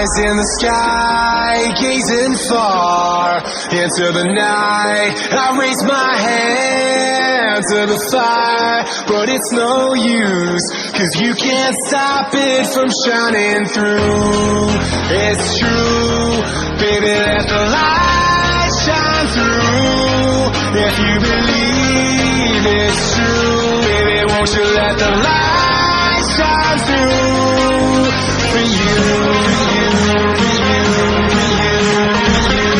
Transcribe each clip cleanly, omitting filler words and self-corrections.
Eyes in the sky, gazing far into the night. I raise my hand to the fire, but it's no use, 'cause you can't stop it from shining through. It's true, baby, let the light shine through. If you believe it's true, baby, won't you let the light shine through for you, for you, for you, for you, for you,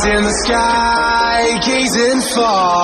in the sky, gazing far.